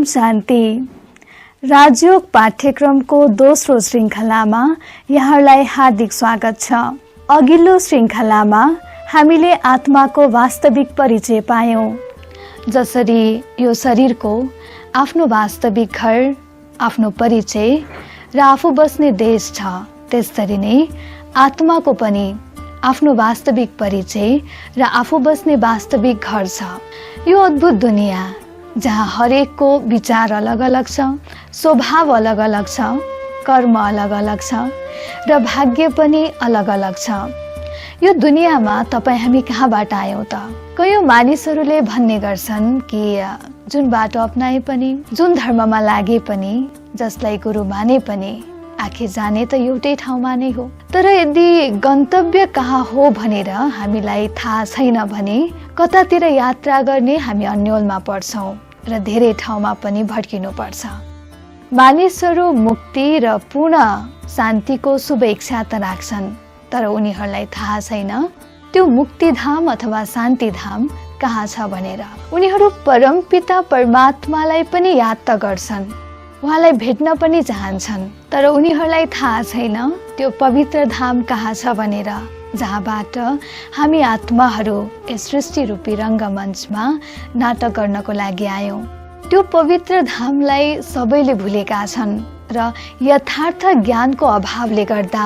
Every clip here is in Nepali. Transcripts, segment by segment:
शान्ति। राजयोग पाठ्यक्रमको दोस्रो श्रृङ्खलामा यहाँलाई हार्दिक स्वागत छ। अघिल्लो श्रृङ्खलामा हामीले आत्माको वास्तविक परिचय पायौं। जसरी यो शरीरको आफ्नो वास्तविक घर, आफ्नो परिचय र आफू बस्ने देश छ, त्यसरी नै आत्माको पनि आफ्नो वास्तविक परिचय र आफू बस्ने वास्तविक घर छ। यो अद्भुत दुनिया जहाँ हरेकको विचार अलग अलग छ, स्वभाव अलग अलग छ, कर्म अलग अलग छ र भाग्य पनि अलग अलग छ। यो दुनियाँमा तपाईँ हामी कहाँबाट आयौं त? कयौं मानिसहरूले भन्ने गर्छन् कि जुन बाटो अपनाए पनि, जुन धर्ममा लागे पनि, जसलाई गुरु माने पनि आखिर जाने त एउटै ठाउँमा नै हो। तर यदि गन्तव्य कहाँ हो भनेर हामीलाई थाहा छैन भने कतातिर यात्रा गर्ने हामी अन्योलमा पर्छौं र धेरै ठाउँमा पनि भड्किनु पर्छ। मानिसहरू मुक्ति र पूर्ण शान्तिको शुभ इच्छा त राख्छन्, तर उनीहरूलाई थाहा छैन त्यो मुक्तिधाम अथवा शान्तिधाम कहाँ छ भनेर। उनीहरू परमपिता परमात्मालाई पनि याद त गर्छन्, उहाँलाई भेट्न पनि चाहन्छन्, तर उनीहरूलाई थाहा छैन त्यो पवित्र धाम कहाँ छ भनेर, जहाँबाट हामी आत्माहरू यस सृष्टि रूपी रङ्गमञ्चमा नाटक गर्नको लागि आयौं। त्यो पवित्र धामलाई सबैले भुलेका छन् र यथार्थ ज्ञानको अभावले गर्दा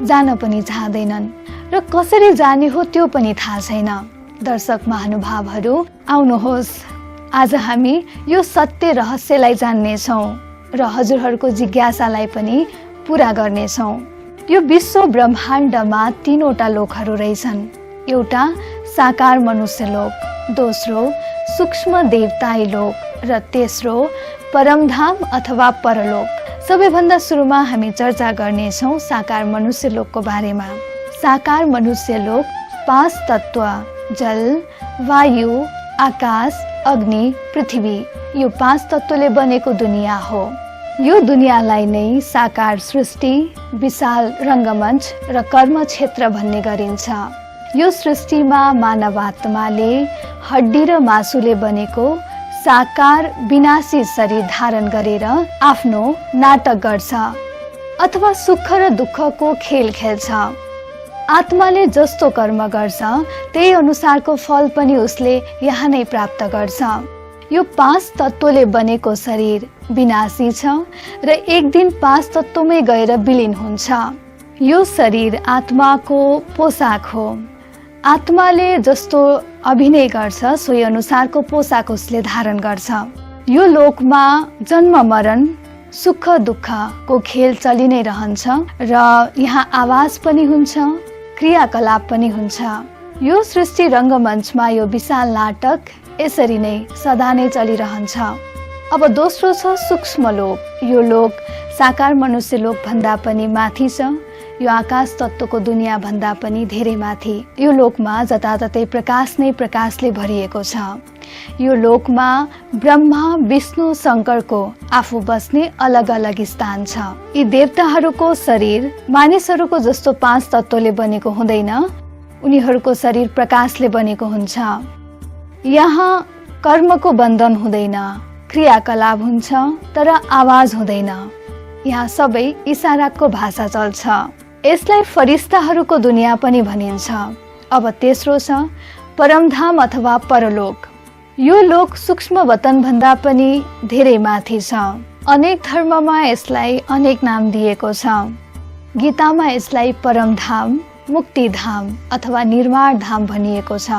जान पनि चाहँदैनन् र कसरी जाने हो त्यो पनि थाहा छैन। दर्शक महानुभावहरू, आउनुहोस्, आज हामी यो सत्य रहस्यलाई जान्नेछौँ र हजुरहरूको जिज्ञासालाई पनि पूरा गर्नेछौँ। यो विश्व ब्रह्माण्डमा तीनवटा लोकहरू रहेछन्। एउटा साकार मनुष्य लोक, दोस्रो सूक्ष्म देवताई लोक र तेस्रो परमधाम अथवा परलोक। सबैभन्दा सुरुमा हामी चर्चा गर्नेछौँ साकार मनुष्य लोकको बारेमा। साकार मनुष्य लोक 5 तत्व जल, वायु, आकाश, अग्नि, पृथ्वी, यो 5 तत्वले बनेको दुनिया हो। यो दुनियालाई नै साकार सृष्टि, विशाल रङ्गमञ्च र कर्म क्षेत्र भन्ने गरिन्छ। यो सृष्टिमा मानव आत्माले हड्डी र मासुले बनेको साकार विनाशी शरीर धारण गरेर आफ्नो नाटक गर्छ अथवा सुख र दुःखको खेल खेल्छ। आत्माले जस्तो कर्म गर्छ त्यही अनुसारको फल पनि उसले यहाँ नै प्राप्त गर्छ। यो 5 तत्वले बनेको शरीर विनाशी छ र एक दिन 5 तत्वमै गएर विलीन हुन्छ। यो शरीर आत्माको पोसाक हो। आत्माले जस्तो अभिनय गर्छ सोही अनुसारको पोसाक उसले धारण गर्छ। यो लोकमा जन्म मरण, सुख दुःखको खेल चलि नै रहन्छ र यहाँ आवाज पनि हुन्छ, क्रियाकलाप पनि हुन्छ। यो सृष्टि रङ्गमञ्चमा यो विशाल नाटक यसरी नै सदा नै चलिरहन्छ। अब दोस्रो छ सूक्ष्म लोक। यो लोक साकार मनुष्य लोक भन्दा पनि माथि छ। यो आकाश तत्वको दुनियाँ भन्दा पनि धेरै माथि। यो लोकमा जताततै प्रकाश नै प्रकाशले भरिएको छ। यो लोकमा ब्रह्मा, विष्णु, शङ्करको आफू बस्ने अलग अलग स्थान छ। यी देवताहरूको शरीर मानिसहरूको जस्तो 5 तत्वले बनेको हुँदैन, उनीहरूको शरीर प्रकाशले बनेको हुन्छ। यहाँ कर्मको बन्धन हुँदैन, क्रियाकलाप हुन्छ तर आवाज हुँदैन। यहाँ सबै इसाराको भाषा चल्छ। यसलाई फरिस्ताहरूको दुनियाँ पनि भनिन्छ। अब तेस्रो छ परमधाम अथवा परलोक। यो लोक सूक्ष्म वतन भन्दा पनि धेरै माथि छ। अनेक धर्ममा यसलाई अनेक नाम दिएको छ। गीतामा यसलाई परमधाम, मुक्तिधाम अथवा निर्वाण धाम भनिएको छ।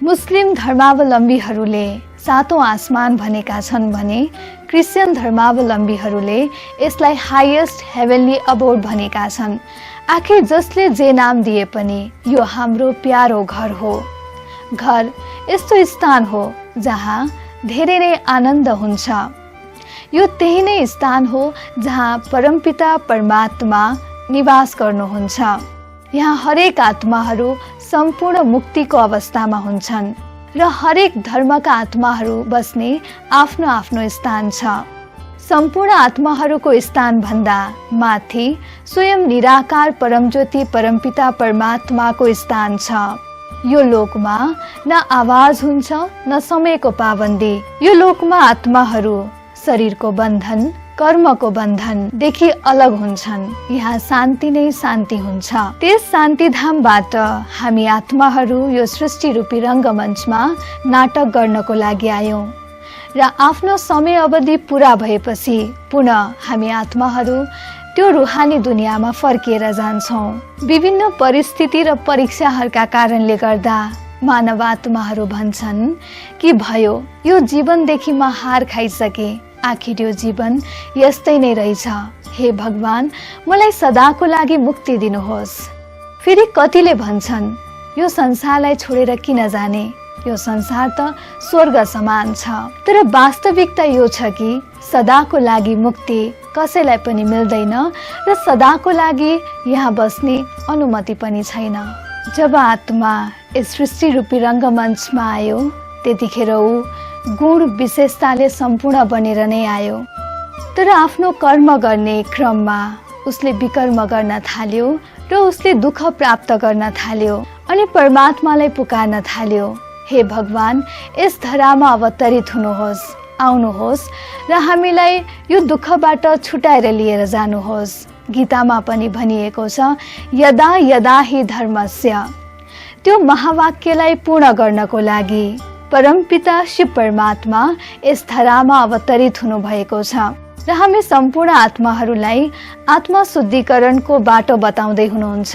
मुस्लिम धर्मावलम्बीहरूले 7औं आसमान भनेका छन् भने क्रिस्चियन धर्मावलम्बीहरूले यसलाई हाइएस्ट हेभेनली अबोर्ड भनेका छन्। आखिर जसले जे नाम दिए पनि यो हाम्रो प्यारो घर हो। घर यस्तो स्थान हो जहाँ धेरै नै आनन्द हुन्छ। यो त्यही नै स्थान हो जहाँ परमपिता परमात्मा निवास गर्नुहुन्छ। यहाँ हरेक आत्माहरू सम्पूर्ण मुक्तिको अवस्थामा हुन्छन् र हरेक धर्मका आत्माहरू बस्ने आफ्नो आफ्नो स्थान छ। सम्पूर्ण आत्माहरूको स्थान भन्दा माथि स्वयं निराकार परमज्योति परमपिता परमात्माको स्थान छ। यो लोकमा न आवाज हुन्छ न समयको पाबन्दी। यो लोकमा आत्माहरू शरीरको बन्धन कर्मको बन्धनदेखि अलग हुन्छन्। यहाँ शान्ति नै शान्ति हुन्छ। त्यस शान्ति धामबाट हामी आत्माहरू यो सृष्टि रूपी रङ्गमञ्चमा नाटक गर्नको लागि आयौं र आफ्नो समय अवधि पूरा भएपछि पुनः हामी आत्माहरू त्यो रुहानी दुनियाँमा फर्किएर जान्छौं। विभिन्न परिस्थिति र परीक्षाहरूका कारणले गर्दा मानव आत्माहरू भन्छन् कि भयो यो जीवनदेखि म हार खाइसके, आखिर यो जीवन यस्तै नै रहेछ। हे भगवान, मलाई सदाको लागि मुक्ति दिनुहोस्। फेरि कतिले भन्छन् यो संसारलाई छोडेर किन जाने, यो संसार त स्वर्ग समान छ। तर वास्तविकता यो छ कि सदाको लागि मुक्ति कसैलाई पनि मिल्दैन र सदाको लागि यहाँ बस्ने अनुमति पनि छैन। जब आत्मा यस सृष्टि रूपी रङ्गमञ्चमा आयो त्यतिखेर ऊ गुण विशेषताले सम्पूर्ण बनेर नै आयो। तर आफ्नो कर्म गर्ने क्रममा उसले विकर्म गर्न थाल्यो र उसले दुःख प्राप्त गर्न थाल्यो अनि परमात्मालाई पुकार्न थाल्यो। हे भगवान, यस धरामा अवतरित हुनुहोस्, आउनुहोस् र हामीलाई यो दुःखबाट छुटाएर लिएर जानुहोस्। गीतामा पनि भनिएको छ यदा यदा हि धर्मस्य। त्यो महावाक्यलाई पूर्ण गर्नको लागि परमपिता शिव परमात्मा यस धरामा अवतरित हुनु भएको छ र हामी सम्पूर्ण आत्माहरूलाई आत्मा शुद्धिकरणको बाटो बताउँदै हुनुहुन्छ।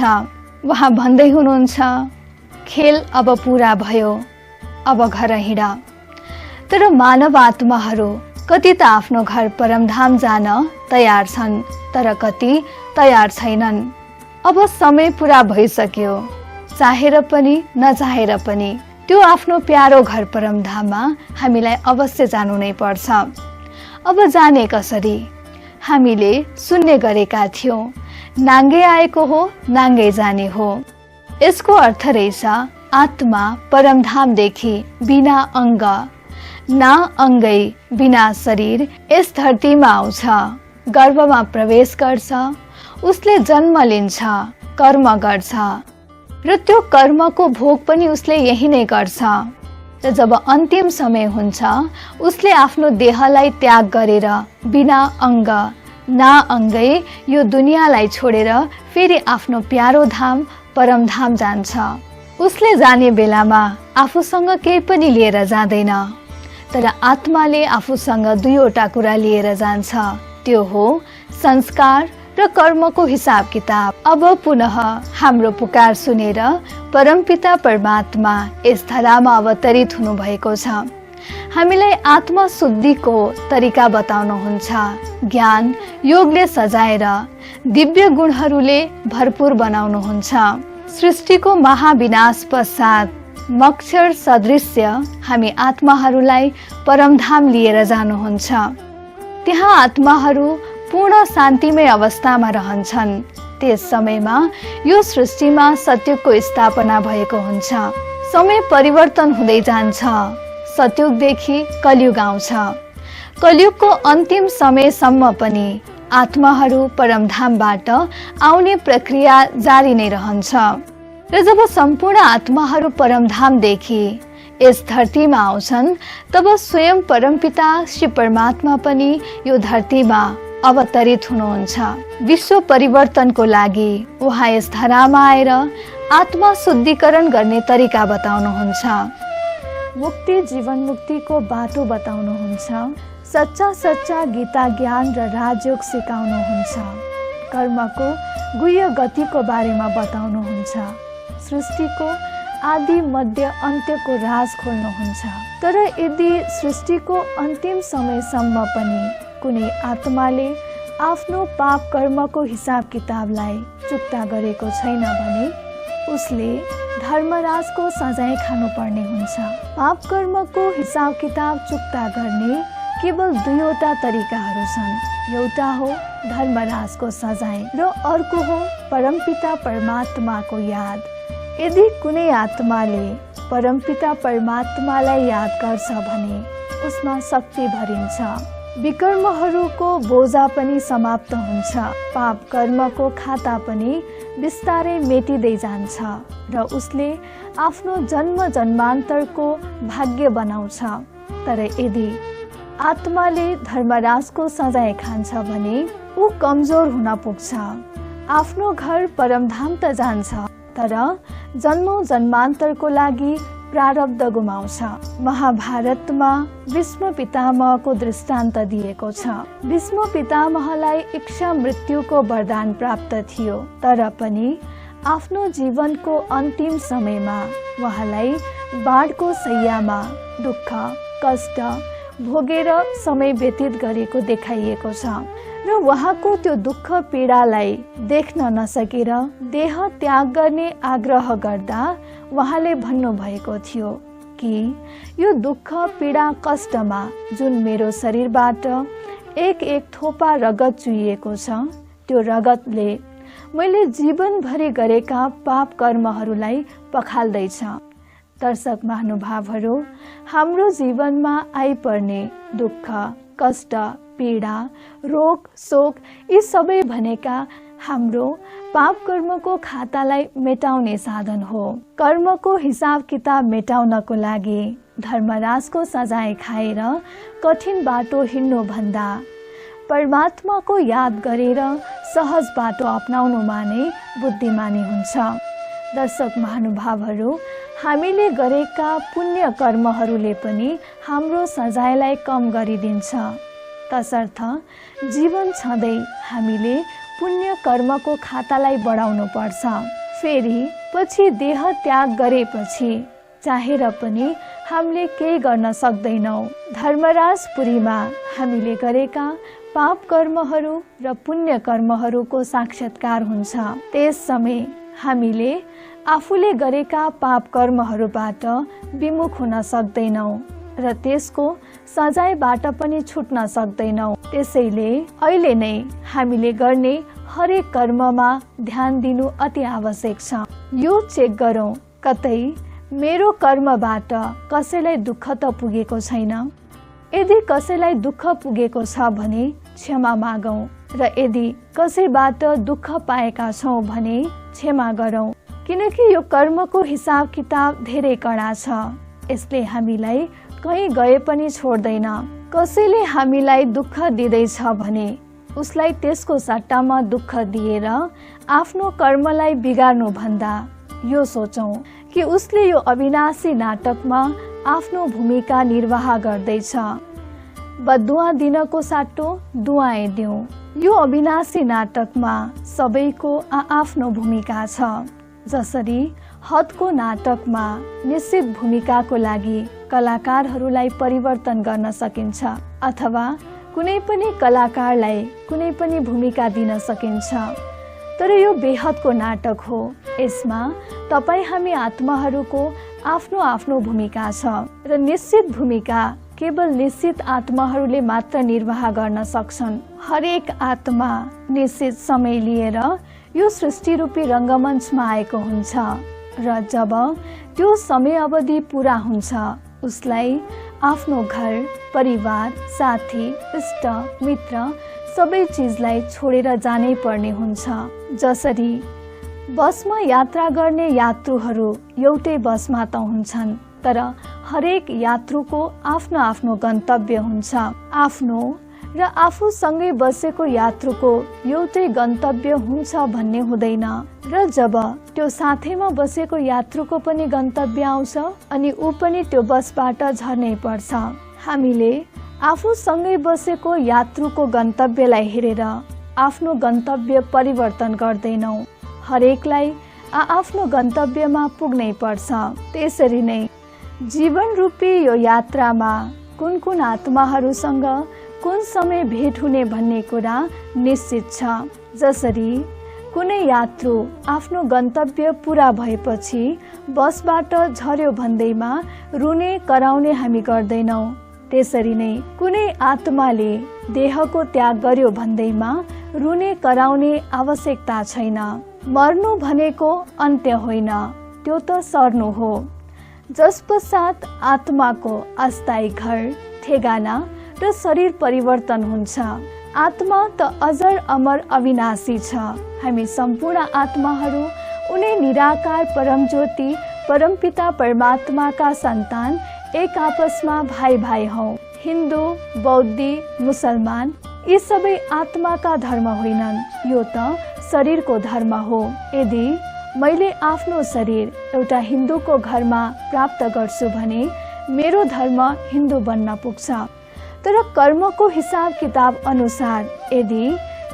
उहाँ भन्दै हुनुहुन्छ खेल अब पूरा भयो, अब घर हिँड। तर मानव आत्माहरू कति त आफ्नो घर परमधाम जान तयार छन् तर कति तयार छैनन्। अब समय पूरा भइसक्यो, चाहेर पनि नचाहेर पनि त्यो आफ्नो प्यारो घर परमधाममा हामीलाई अवश्य जानु नै पर्छ। अब जाने कसरी? हामीले सुन्ने गरेका थियौं नाङ्गे आएको हो नाङ्गे जाने हो। यसको अर्थ रहेछ आत्मा परमधामदेखि बिना अङ्ग ना अङ्गै बिना शरीर यस धरतीमा आउँछ, गर्भमा प्रवेश गर्छ, उसले जन्म लिन्छ, कर्म गर्छ र त्यो कर्मको भोग पनि उसले यही नै गर्छ। र जब अन्तिम समय हुन्छ उसले आफ्नो देहलाई त्याग गरेर बिना अङ्ग ना अङ्गै यो दुनियाँलाई छोडेर फेरि आफ्नो प्यारो धाम परमधाम जान्छ। उसले जाने बेलामा आफूसँग केही पनि लिएर जाँदैन, तर आत्माले आफूसँग दुईवटा कुरा लिएर जान्छ। त्यो हो संस्कार र कर्मको हिसाब किताब। अब पुनः हाम्रो पुकार सुनेर परमपिता परमात्मा यस धरामा अवतरित हुनु भएको छ। हामीलाई आत्मा शुद्धिको तरिका बताउनुहुन्छ। ज्ञान योगले सजाएर दिव्य गुणहरूले भरपूर बनाउनुहुन्छ। सृष्टिको महाविनाश पश्चात मक्षर सदृश्य हामी आत्माहरूलाई परमधाम लिएर जानुहुन्छ। त्यहाँ आत्माहरू पूर्ण शान्तिमय अवस्थामा रहन्छन्। त्यस समयमा यो सृष्टिमा सत्युगको स्थापना भएको हुन्छ। समय परिवर्तन हुँदै जान्छ। सत्युगदेखि कलियुग आउँछ। कलियुगको अन्तिम समयसम्म पनि आत्माहरू परमधामबाट आउने प्रक्रिया जारी नै रहन्छ। र जब सम्पूर्ण आत्माहरू परमधामदेखि यस धरतीमा आउँछन् तब स्वयं परमपिता शिव परमात्मा पनि यो धरतीमा अवतरित हुनुहुन्छ। विश्व परिवर्तनको लागि उहाँ यस धरामा आएर आत्मा शुद्धिकरण गर्ने तरिका बताउनुहुन्छ। मुक्ति जीवन मुक्तिको बाटो बताउनुहुन्छ। सच्चा सच्चा गीता ज्ञान र राजयोग सिकाउनुहुन्छ। कर्मको गुह्य गतिको बारेमा बताउनुहुन्छ। सृष्टिको आदि मध्य अन्त्यको राज खोल्नुहुन्छ। तर यदि सृष्टिको अन्तिम समयसम्म पनि कुनै आत्माले आफ्नो पाप कर्मको हिसाब किताबलाई चुक्ता गरेको छैन भने उसले धर्मराजको सजाय खानुपर्ने हुन्छ। पाप कर्मको हिसाब किताब चुक्ता गर्ने केवल दुईवटा तरिकाहरू छन्। एउटा हो धर्मराजको सजाय र अर्को हो परमपिता परमात्माको याद। यदि कुनै आत्माले परमपिता परमात्मालाई याद गर्छ भने उसमा शक्ति भरिन्छ। विकर्महरूको बोझा पनि समाप्त हुन्छ। पाप कर्मको खाता पनि बिस्तारै मेटिँदै जान्छ र उसले आफ्नो जन्म जन्मान्तरको भाग्य बनाउँछ। तर यदि आत्माले धर्मराजको सजाय खान्छ भने ऊ कमजोर हुन पुग्छ। आफ्नो घर परमधाम त जान्छ, तर जन्मौं जन्मान्तरको लागि प्रारब्ध गुमाउँछ। महाभारतमा भीष्म पितामहको दृष्टान्त दिएको छ। भीष्म पितामहलाई इच्छा मृत्युको वरदान प्राप्त थियो, तर पनि आफ्नो जीवनको अन्तिम समयमा उहाँलाई बाढको शैय्यामा दुःख कष्ट भोगेर समय व्यतीत गरेको देखाइएको छ र उहाँको त्यो दुःख पीडालाई देख्न नसकेर देह त्याग गर्ने आग्रह गर्दा उहाँले भन्नुभएको थियो कि यो दुःख पीडा कष्टमा जुन मेरो शरीरबाट एक एक थोपा रगत चुहिएको छ, त्यो रगतले मैले जीवनभरि गरेका पाप कर्महरूलाई पखाल्दैछ। दर्शक महानुभावहरू, हाम्रो जीवनमा आइपर्ने दुःख कष्ट पीडा रोग शोक यी सबै भनेका हाम्रो पाप कर्मको खातालाई मेटाउने साधन हो। कर्मको हिसाब किताब मेटाउनको लागि धर्मराजको सजाय खाएर कठिन बाटो हिँड्नु भन्दा परमात्माको याद गरेर सहज बाटो अपनाउनुमा नै बुद्धिमानी हुन्छ। दर्शक महानुभावहरू, हामीले गरेका पुण्य कर्महरूले पनि हाम्रो सजायलाई कम गरिदिन्छ। तसर्थ जीवन छँदै हामीले पुण्य कर्मको खातालाई बढाउनु पर्छ। फेरि पछि देह त्याग गरेपछि चाहेर पनि हामीले केही गर्न सक्दैनौँ। धर्मराजपुरीमा हामीले गरेका पाप कर्महरू र पुण्य कर्महरूको साक्षात्कार हुन्छ। त्यस समय हामीले आफूले गरेका पाप कर्महरूबाट विमुख हुन सक्दैनौँ र त्यसको सजायबाट पनि छुट्न सक्दैनौँ। त्यसैले अहिले नै हामीले गर्ने हरेक कर्ममा ध्यान दिनु अति आवश्यक छ। यो चेक गरौँ, कतै मेरो कर्मबाट कसैलाई दुःख त पुगेको छैन। यदि कसैलाई दुःख पुगेको छ भने क्षमा मागौँ र यदि कसैबाट दुःख पाएका छौँ भने क्षमा गरौँ, किनकि यो कर्मको हिसाब किताब धेरै कडा छ। यसले हामीलाई कहीँ गए पनि छोड्दैन। कसैले हामीलाई दुःख दिँदैछ भने उसलाई त्यसको सट्टामा दुःख दिएर आफ्नो कर्मलाई बिगार्नु भन्दा यो सोचौँ कि उसले यो अविनाशी नाटकमा आफ्नो भूमिका निर्वाह गर्दैछ। बदुवा दिनको साटो दुवाए दिउँ। यो अविनाशी नाटकमा सबैको आआफ्नो भूमिका छ। जसरी हदको नाटकमा निश्चित भूमिकाको लागि कलाकारहरूलाई परिवर्तन गर्न सकिन्छ अथवा कुनै पनि कलाकारलाई कुनै पनि भूमिका दिन सकिन्छ, तर यो बेहदको नाटक हो। यसमा तपाईँ हामी आत्माहरूको आफ्नो आफ्नो भूमिका छ र निश्चित भूमिका केवल निश्चित आत्माहरूले मात्र निर्वाह गर्न सक्छन्। हरेक आत्मा निश्चित समय लिएर यो सृष्टि रूपी रङ्गमञ्चमा आएको हुन्छ र जब त्यो समय अवधि पूरा हुन्छ उसलाई आफ्नो घर परिवार साथी इष्ट मित्र सबै चिजलाई छोडेर जानै पर्ने हुन्छ। जसरी बसमा यात्रा गर्ने यात्रुहरू एउटै बसमा त हुन्छन्, तर हरेक यात्रुको आफ्नो आफ्नो गन्तव्य हुन्छ। आफ्नो र आफूसँगै बसेको यात्रुको एउटै गन्तव्य हुन्छ भन्ने हुँदैन र जब त्यो साथैमा बसेको यात्रुको पनि गन्तव्य आउँछ अनि ऊ पनि त्यो बसबाट झर्नै पर्छ। हामीले आफूसँगै बसेको यात्रुको गन्तव्यलाई हेरेर आफ्नो गन्तव्य परिवर्तन गर्दैनौँ। हरेकलाई आफ्नो गन्तव्यमा पुग्नै पर्छ। त्यसरी नै जीवन रूपी यो यात्रामा कुन कुन आत्माहरूसँग कुन समय भेट हुने भन्ने कुरा निश्चित छ। जसरी कुनै यात्रु आफ्नो गन्तव्य पूरा भएपछि बसबाट झर्यो भन्दैमा रुने कराउने हामी गर्दैनौँ, त्यसरी नै कुनै आत्माले देहको त्याग गर्यो भन्दैमा रुने कराउने आवश्यकता छैन। मर्नु भनेको अन्त्य होइन, त्यो त सर्नु हो, जसपश्चात आत्माको अस्थायी घर ठेगाना र शरीर परिवर्तन हुन्छ। आत्मा त अजर अमर अविनाशी छ। हामी सम्पूर्ण आत्माहरू उनी निराकार परम ज्योति परमपिता परमात्माका सन्तान एक आपसमा भाइ भाइ हौ। हिन्दू, बौद्ध, मुसलमान यी सबै आत्माका धर्म होइनन्, यो त शरीरको धर्म हो। यदि मैले आफ्नो शरीर एउटा हिन्दूको घरमा प्राप्त गर्छु भने मेरो धर्म हिन्दू बन्न पुग्छ। तर कर्मको हिसाब किताब अनुसार यदि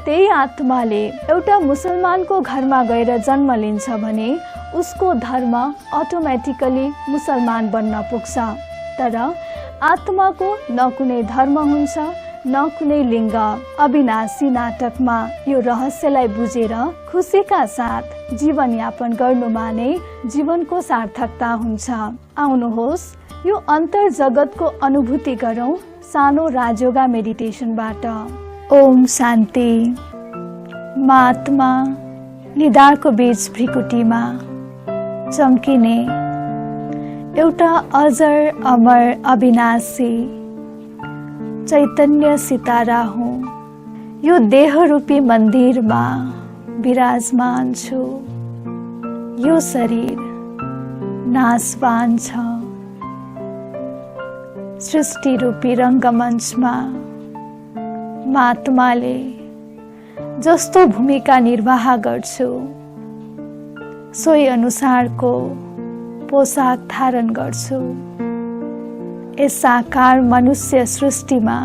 त्यही आत्माले एउटा मुसलमानको घरमा गएर जन्म लिन्छ भने उसको धर्म अटोमेटिकली मुसलमान बन्न पुग्छ। तर आत्माको न कुनै धर्म हुन्छ न कुनै लिङ्ग। अविनाशी नाटकमा यो रहस्यलाई बुझेर खुसीका साथ जीवनयापन गर्नुमा नै जीवनको सार्थकता हुन्छ। आउनुहोस् यो अन्तर जगतको अनुभूति गरौँ सानो राजयोगा मेडिटेसनबाट। ओम शान्ति। म आत्मा निधारको बीच भ्रिकुटीमा चम्किने एउटा अजर अमर अविनाशी चैतन्य सितारा हुँ। यो देहरूपी मन्दिरमा विराजमान छु। यो शरीर नाशवान छ। सृष्टि रूपी रङ्गमञ्चमा म आत्माले जस्तो भूमिका निर्वाह गर्छु सोही अनुसारको पोसाक धारण गर्छु। यस साकार मनुष्य सृष्टिमा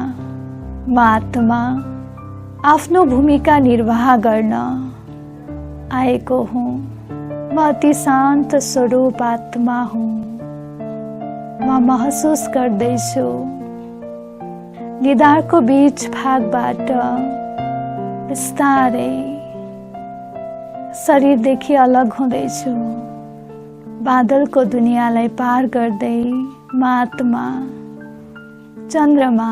म आत्मा आफ्नो भूमिका निर्वाह गर्न आएको हुँ। म अति शान्त स्वरूप आत्मा हुँ। म महसुस गर्दैछु निधारको बीच भागबाट बिस्तारै शरीरदेखि अलग हुँदैछु। बादलको दुनियाँलाई पार गर्दै म आत्मा चन्द्रमा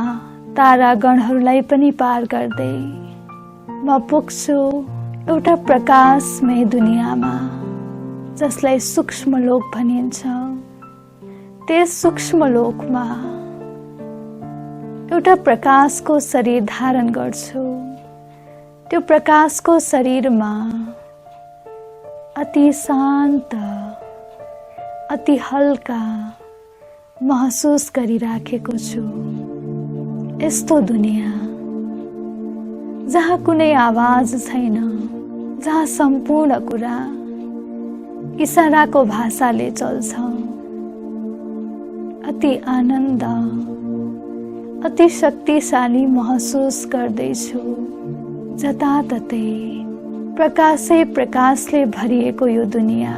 तारागणहरूलाई पनि पार गर्दै म पुग्छु एउटा प्रकाशमय दुनियाँमा जसलाई सूक्ष्म लोक भनिन्छ। त्यस सूक्ष्म लोकमा एउटा प्रकाशको शरीर धारण गर्छु। त्यो प्रकाशको शरीरमा अति शान्त अति हल्का महसुस गरिराखेको छु। यस्तो दुनिया जहाँ कुनै आवाज छैन, जहाँ सम्पूर्ण कुरा इशाराको भाषाले चल्छ। अति आनन्द अति शक्तिशाली महसुस गर्दैछु। जताततै प्रकाशै प्रकाशले भरिएको यो दुनिया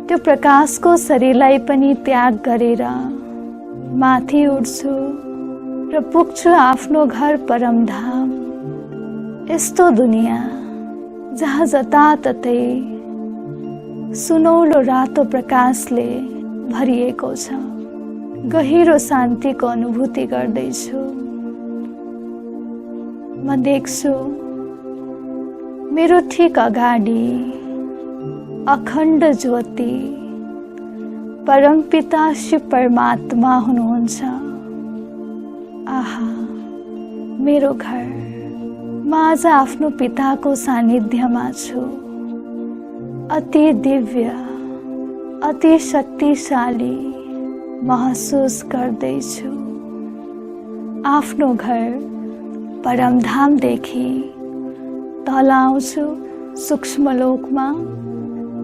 त्यो प्रकाशको शरीरलाई पनि त्याग गरेर माथि उड्छु र पुग्छु आफ्नो घर परमधाम। यस्तो दुनिया जहाँ जताततै सुनौलो रातो प्रकाशले भरिएको छ। गहिरो शान्तिको अनुभूति गर्दैछु। म देख्छु मेरो ठीक अगाडि अखण्ड ज्योति परमपिता शिव परमात्मा हुनुहुन्छ। आहा, मेरो घर। म आज आफ्नो पिताको सानिध्यमा छु। अति दिव्य अति शक्तिशाली महसुस गर्दैछु। आफ्नो घर परमधामदेखि तल आउँछु सूक्ष्म लोकमा।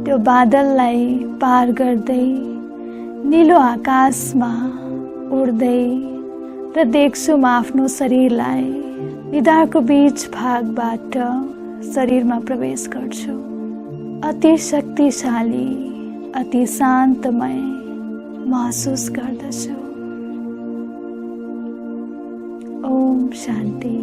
त्यो बादललाई पार गर्दै नीलो आकाशमा उड्दै र देख्छु म आफ्नो शरीरलाई निधारको बीच भागबाट शरीरमा प्रवेश गर्छु। अति शक्तिशाली अति शान्तमय महसुस गर्दछु। ओम शान्ति।